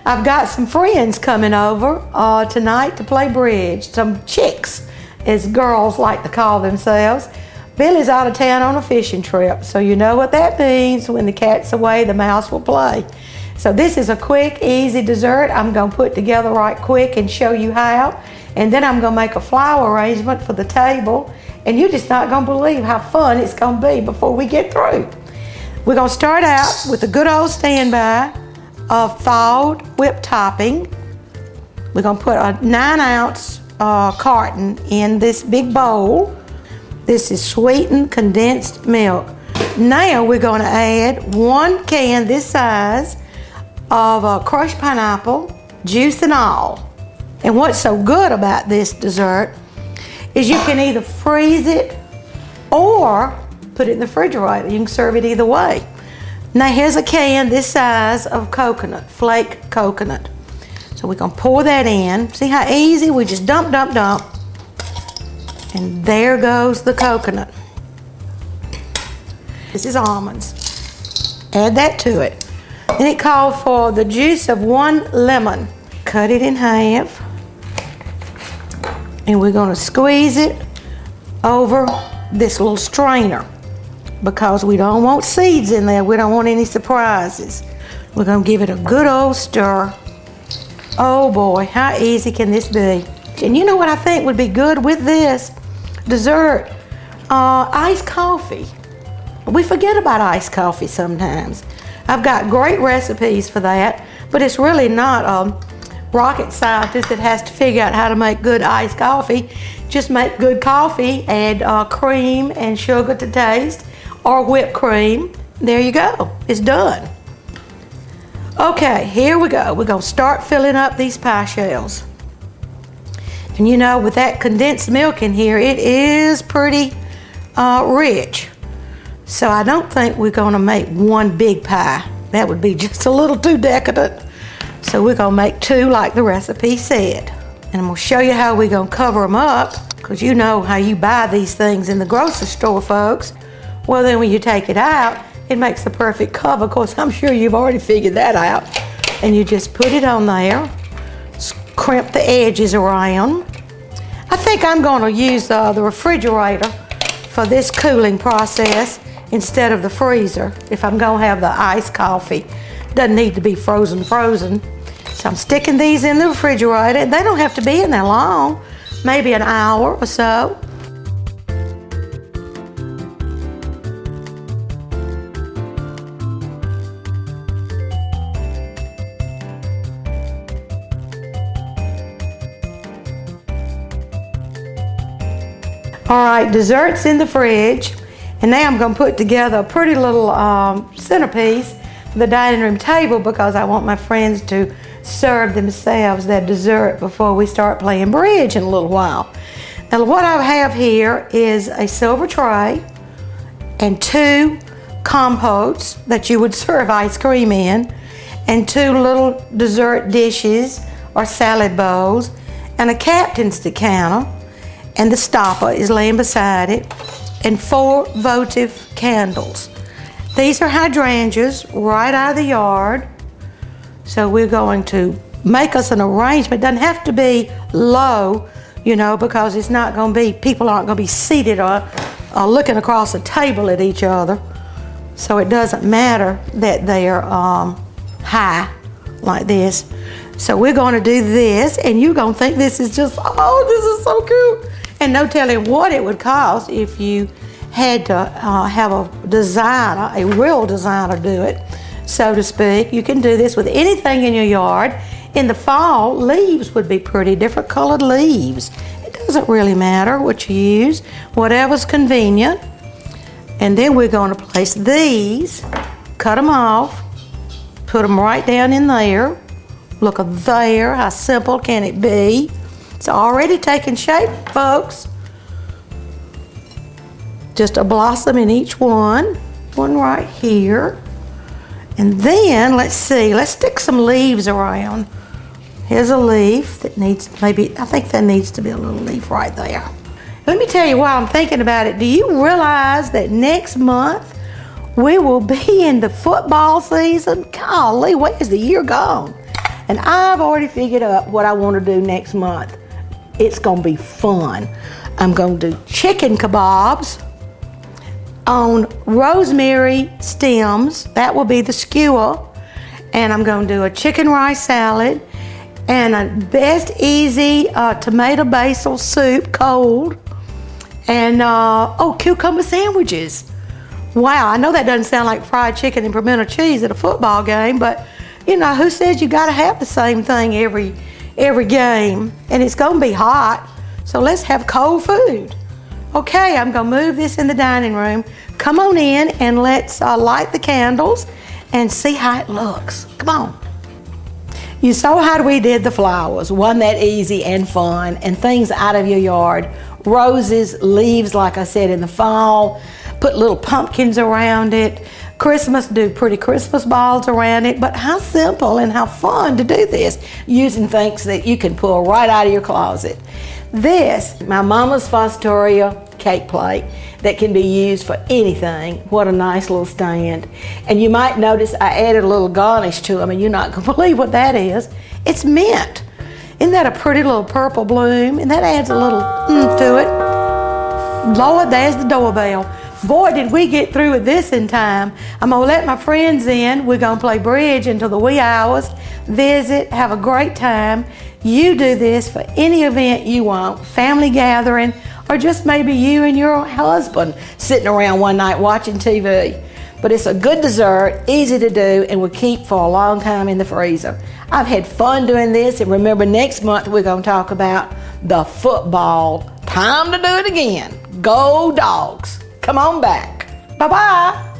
I've got some friends coming over tonight to play bridge. Some chicks, as girls like to call themselves. Billy's out of town on a fishing trip, so you know what that means. When the cat's away, the mouse will play. So this is a quick, easy dessert I'm going to put together right quick and show you how. And then I'm going to make a flower arrangement for the table. And you're just not going to believe how fun it's going to be before we get through. We're going to start out with a good old standby of thawed whipped topping. We're going to put a 9-ounce carton in this big bowl. This is sweetened condensed milk. Now we're going to add 1 can this size of crushed pineapple, juice and all. And what's so good about this dessert is you can either freeze it or put it in the refrigerator. You can serve it either way. Now here's a can this size of coconut, flake coconut. So we're gonna pour that in. See how easy? We just dump, dump, dump. And there goes the coconut. This is almonds. Add that to it. Then it called for the juice of 1 lemon. Cut it in half. And we're going to squeeze it over this little strainer because we don't want seeds in there. We don't want any surprises. We're going to give it a good old stir. Oh boy, how easy can this be? And you know what I think would be good with this dessert? Iced coffee. We forget about iced coffee sometimes. I've got great recipes for that, but it's really not rocket scientist that has to figure out how to make good iced coffee. Just make good coffee, add cream and sugar to taste, or whipped cream. There you go, it's done. Okay, here we go. We're gonna start filling up these pie shells. And you know, with that condensed milk in here, it is pretty rich. So I don't think we're gonna make 1 big pie. That would be just a little too decadent. So we're gonna make 2 like the recipe said. And I'm gonna show you how we're gonna cover them up, because you know how you buy these things in the grocery store, folks. Well, then when you take it out, it makes the perfect cover. Of course, I'm sure you've already figured that out. And you just put it on there, crimp the edges around. I think I'm gonna use the refrigerator for this cooling process instead of the freezer if I'm gonna have the iced coffee. Doesn't need to be frozen. So I'm sticking these in the refrigerator. They don't have to be in there long, maybe an hour or so. All right, desserts in the fridge. And now I'm gonna put together a pretty little centerpiece for the dining room table because I want my friends to serve themselves that dessert before we start playing bridge in a little while. Now what I have here is a silver tray and 2 compotes that you would serve ice cream in, and 2 little dessert dishes or salad bowls, and a captain's decanter, and the stopper is laying beside it, and 4 votive candles. These are hydrangeas right out of the yard. So we're going to make us an arrangement. It doesn't have to be low, you know, because it's not going to be, people aren't going to be seated or looking across the table at each other. So it doesn't matter that they're high like this. So we're going to do this, and you're going to think this is just, oh, this is so cute. And no telling what it would cost if you had to have a designer, a real designer do it, so to speak. You can do this with anything in your yard. In the fall, leaves would be pretty, different colored leaves. It doesn't really matter what you use, whatever's convenient. And then we're going to place these, cut them off, put them right down in there. Look at there, how simple can it be? It's already taking shape, folks. Just a blossom in each one right here. And then, let's see, let's stick some leaves around. Here's a leaf that needs, maybe, I think that needs to be a little leaf right there. Let me tell you while I'm thinking about it, do you realize that next month we will be in the football season? Golly, where's the year gone? And I've already figured out what I want to do next month. It's going to be fun. I'm going to do chicken kebabs on rosemary stems. That will be the skewer. And I'm going to do a chicken rice salad and a best easy tomato basil soup, cold. And, cucumber sandwiches. Wow, I know that doesn't sound like fried chicken and pimento cheese at a football game, but you know, who says you gotta have the same thing every game? And it's gonna be hot, so let's have cold food. Okay, I'm gonna move this in the dining room. Come on in and let's light the candles and see how it looks. Come on. You saw how we did the flowers. Wasn't that easy and fun? And things out of your yard. Roses, leaves, like I said, in the fall. Put little pumpkins around it. Christmas, do pretty Christmas balls around it. But how simple and how fun to do this using things that you can pull right out of your closet. This, my mama's Fostoria cake plate that can be used for anything. What a nice little stand. And you might notice I added a little garnish to them, and you're not going to believe what that is. It's mint. Isn't that a pretty little purple bloom? And that adds a little to it. Lord, there's the doorbell. Boy, did we get through with this in time. I'm going to let my friends in. We're going to play bridge until the wee hours, visit, have a great time. You do this for any event you want, family gathering, or just maybe you and your husband sitting around one night watching TV. But it's a good dessert, easy to do, and will keep for a long time in the freezer. I've had fun doing this, and remember next month we're going to talk about the football. Time to do it again. Go Dogs. Come on back. Bye-bye.